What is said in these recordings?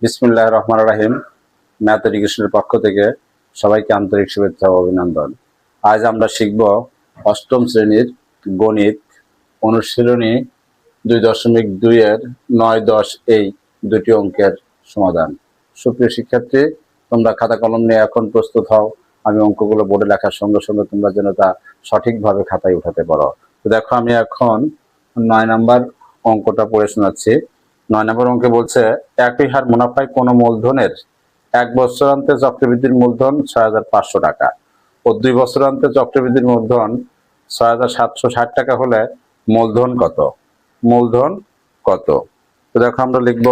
বিসমিল্লাহির রহমানির রহিম। ম্যাথ এডুকেশনের পক্ষ থেকে সবাইকে আন্তরিক শুভেচ্ছা ও অভিনন্দন। আজ আমরা শিখব অষ্টম শ্রেণীর গণিত অনুশীলনী 2.2 এর 9-10 এই দুটি অঙ্কের সমাধান। সুপ্রিয় শিক্ষার্থী, তোমরা খাতা কলম নিয়ে এখন প্রস্তুত হও। আমি অঙ্কগুলো বোর্ডে লেখার সঙ্গে সঙ্গে তোমরা যেন তা সঠিকভাবে খাতায় উঠাতে পারো। তো দেখো, আমি এখন 9 নাম্বার অঙ্কটা পড়ে শোনাচ্ছি। 9 নম্বর অঙ্কে বলছে, একই হার মুনাফায় কোনো মূলধনের 1 বছরান্তে চক্রবৃদ্ধির মূলধন 6,500 টাকা ও 2 বছরান্তে চক্রবৃদ্ধির মূলধন 6,760 টাকা হলে মূলধন কত? মূলধন কত? তো দেখো, আমরা লিখব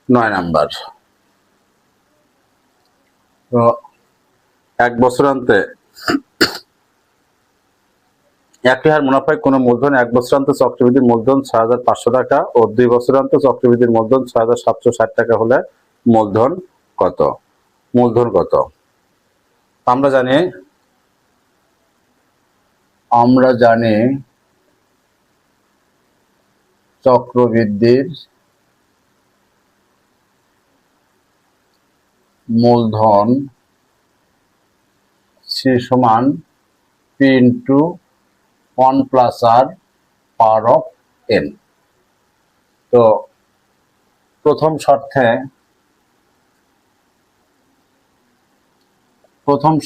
9 নাম্বার। তো 1 বছরান্তে একই হার মুনাফায় কোনো মূলধন 1 বছরান্তে চক্রবৃদ্ধির মূলধন 6,500 টাকা ও 2 বছরান্তে চক্রবৃদ্ধির মূলধন 6,760 টাকা হলে মূলধন কত? মূলধন কত? আমরা জানি চক্রবৃদ্ধির মূলধন সি সমান P into 1 plus R power of N. তো প্রথম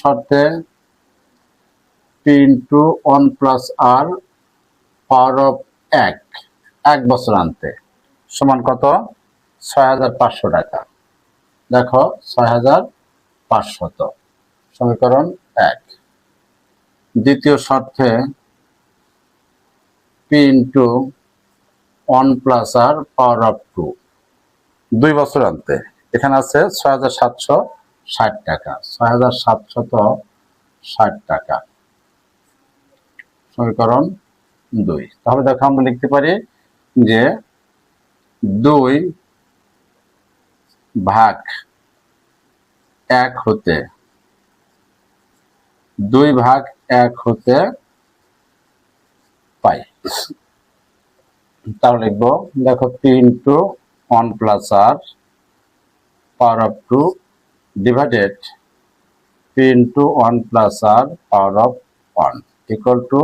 শর্তে P into 1 plus R power of 1 বছরান্তে সমান কত? 6,500 টাকা। দেখো, 6,500 সমীকরণ 1। দ্বিতীয় শর্তে P into 1 plus R power of 2 বছরান্তে এখানে আছে 6,760 টাকা। 6,760 টাকা সমীকরণ 2। তাহলে দেখো, আমরা লিখতে পারি যে 2 ভাগ 1 হতে 2 ভাগ 1 হতে পাই। তাহলে লিখবো, দেখো, P into 1 plus R power of 2 divided P into 1 plus R power of 1 equal to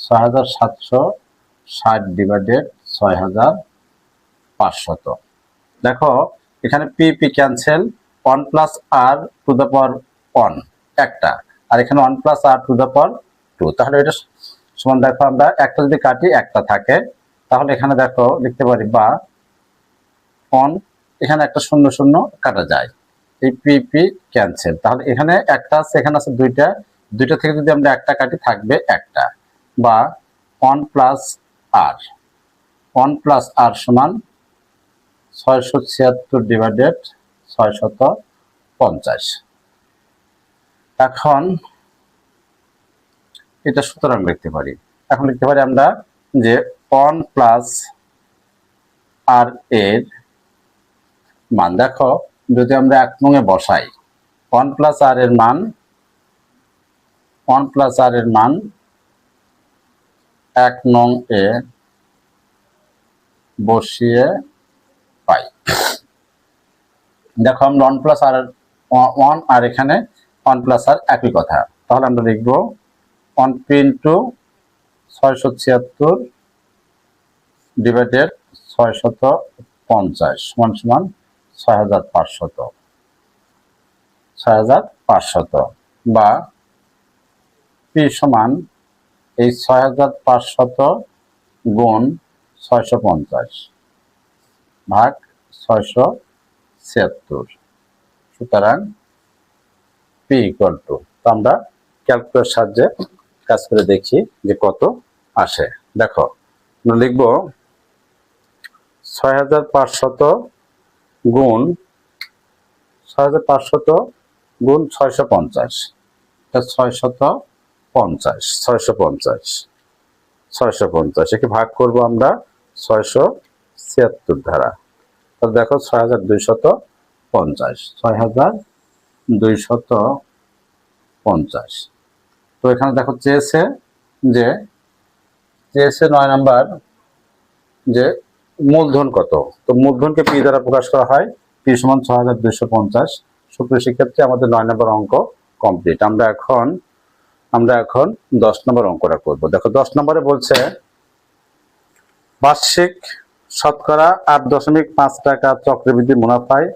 6,760 divided 6,500। দেখো, এখানে P P cancel, 1 plus R to the power 1 একটা, আর এখানে 1 plus R to the power 2। তাহলে এটা সমান, দেখো, আমরা একটা যদি কাটি একটা থাকে, তাহলে এখানে দেখো লিখতে পারি বা 1, এখানে একটা শূন্য শূন্য কাটা যায়, এই পি পি ক্যান্সেল। তাহলে এখানে একটা আছে, এখানে আছে দুইটা থেকে যদি আমরা একটা কাটি থাকবে একটা, বা 1 প্লাস আর সমান 676 ডিভাইডেড 650। এখন এটা সুতরাং লিখতে পারি, আমরা যে 1 প্লাস আর এর মান, দেখো, যদি আমরা 1 নং-এ বসাই, 1 প্লাস আর এর মান 1 নং-এ বসিয়ে পাই। দেখো, আমরা 1 প্লাস আর 1 আর এখানে 1 প্লাস আর একই কথা। তাহলে আমরা লিখব 1 পি ইন্টু 676 ডিভাইডেড 650 সমান সমান 6,500 বা পি সমান এই 6,500 গুণ 650 ভাগ 676। সুতরাং পি ইকুয়াল টু, আমরা ক্যালকুলেটর সাহায্যে কাজ করে দেখি যে কত আসে। দেখো, আমরা লিখব 6,500 গুণ 650 650 একে ভাগ করব আমরা 676 দ্বারা। তাহলে দেখো, 6,250। তো এখানে দেখো চেয়েছে যে চেয়েছে 9 নাম্বার যে মূলধন কত। তো মূলধনকে পি দ্বারা প্রকাশ করা হয়, পি সমান 6250। সুপ্রিয় শিক্ষার্থী, আমাদের 9 নম্বর অঙ্ক কমপ্লিট। আমরা এখন 10 নম্বর অঙ্কটা করব। দেখো 10 নম্বরে বলছে বার্ষিক শতকরা 8.5 টাকা চক্রবৃদ্ধি মুনাফায়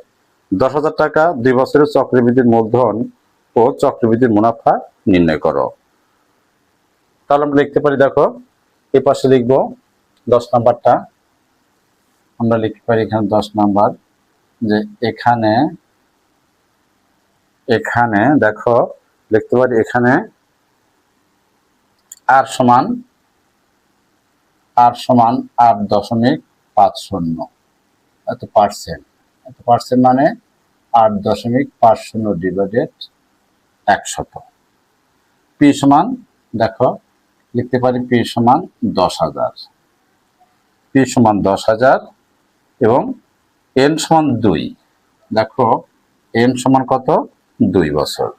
10,000 টাকা 2 বছরের চক্রবৃদ্ধির মূলধন ও চক্রবৃদ্ধির মুনাফা নির্ণয় করো। তাহলে আমরা লিখতে পারি, দেখো এই পাশে লিখবো 10 নাম্বারটা, আমরা লিখতে পারি এখানে 10 নাম্বার যে এখানে দেখো লিখতে পারি এখানে আর সমান 8.50 এত পার্সেন্ট মানে 8.50 ডিভাইডেড 100। পি সমান দেখো লিখতে পারি পি সমান 10,000, পি সমান 10,000 এবং এন সমান 2। দেখো এন সমান কত, 2 বছর।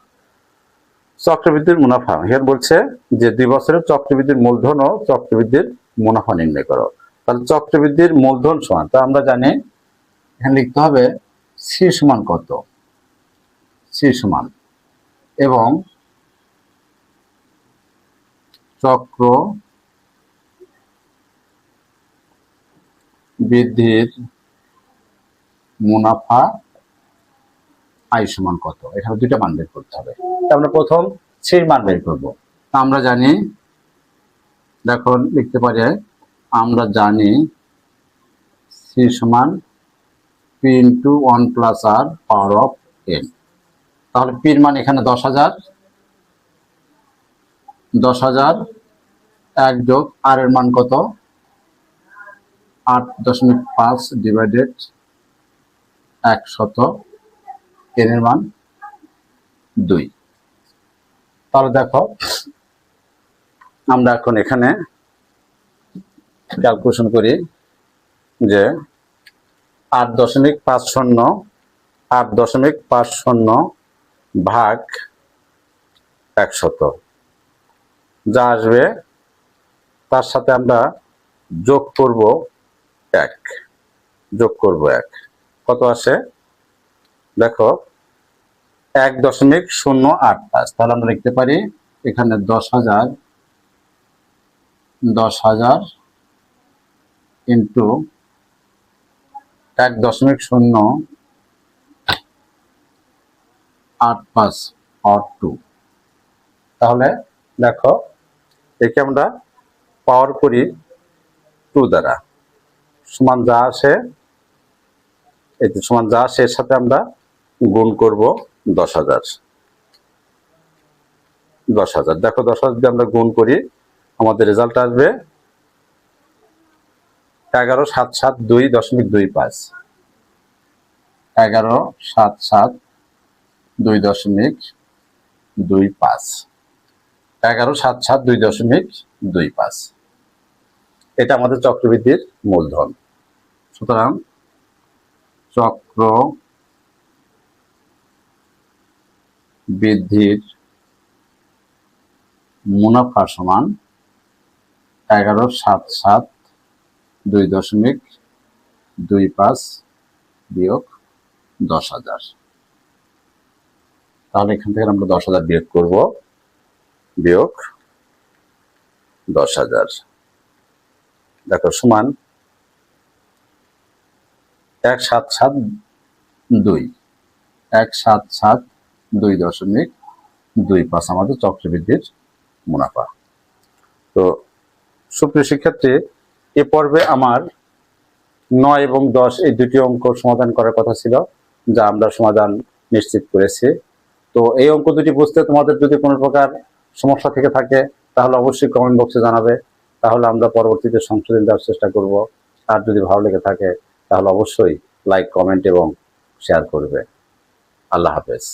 চক্রবৃদ্ধির মুনাফা এর বলছে যে 2 বছরের চক্রবৃদ্ধির মূলধন ও চক্রবৃদ্ধির মুনাফা নির্ণয় করো। তাহলে চক্রবৃদ্ধির মূলধন সমান, তা আমরা জানি এখানে লিখতে হবে সি সমান কত, সি সমান এবং চক্র বৃদ্ধির মুনাফা আই সমান কত। এখানে দুইটা মান বের করতে হবে। আমরা প্রথম সির মান বের করবো। আমরা জানি, দেখো লিখতে পারি আমরা জানি সি সমান P into 1 plus R power of N. তাহলে পির মান এখানে 10,000, 1 যোগ আর এর মান কত, 8.5 ডিভাইডেড 100, এন এর মান 2। তাহলে দেখো আমরা এখন এখানে ক্যালকুলেশন করি যে 8.50 ভাগ 100 যা আসবে তার সাথে আমরা যোগ করব 1, কত আসে দেখো 1.085। তাহলে আমরা লিখতে পারি এখানে 10,000 ইন্টু 1.085 আর 2। তাহলে দেখো একে আমরা পাওয়ার করি 2 দ্বারা, সমান যা আসে এর সাথে আমরা গুণ করব 10,000। দেখো 10,000 যদি আমরা গুণ করি আমাদের রেজাল্ট আসবে 11,772.25। 11,772.25 এটা আমাদের চক্রবৃদ্ধির মূলধন। সুতরাং চক্র বৃদ্ধির মুনাফা সমান 11,772.25 বিয়োগ 10,000। তাহলে এখান থেকে আমরা 10,000 বিয়োগ করব, বিয়োগ 10,000 দেখো সমান 1,772.25 আমাদের চক্রবৃদ্ধির মুনাফা। তো সুপ্রিয় শিক্ষার্থী, এ পর্বে আমার 9 এবং 10 এই দুটি অঙ্ক সমাধান করার কথা ছিল, যা আমরা সমাধান নিশ্চিত করেছি। তো এই অঙ্ক দুটি বুঝতে তোমাদের যদি কোনো প্রকার সমস্যা থেকে থাকে তাহলে অবশ্যই কমেন্ট বক্সে জানাবে, তাহলে আমরা পরবর্তীতে সংশোধন দেওয়ার চেষ্টা করব। আর যদি ভালো লেগে থাকে তাহলে অবশ্যই লাইক, কমেন্ট এবং শেয়ার করবে। আল্লাহ হাফেজ।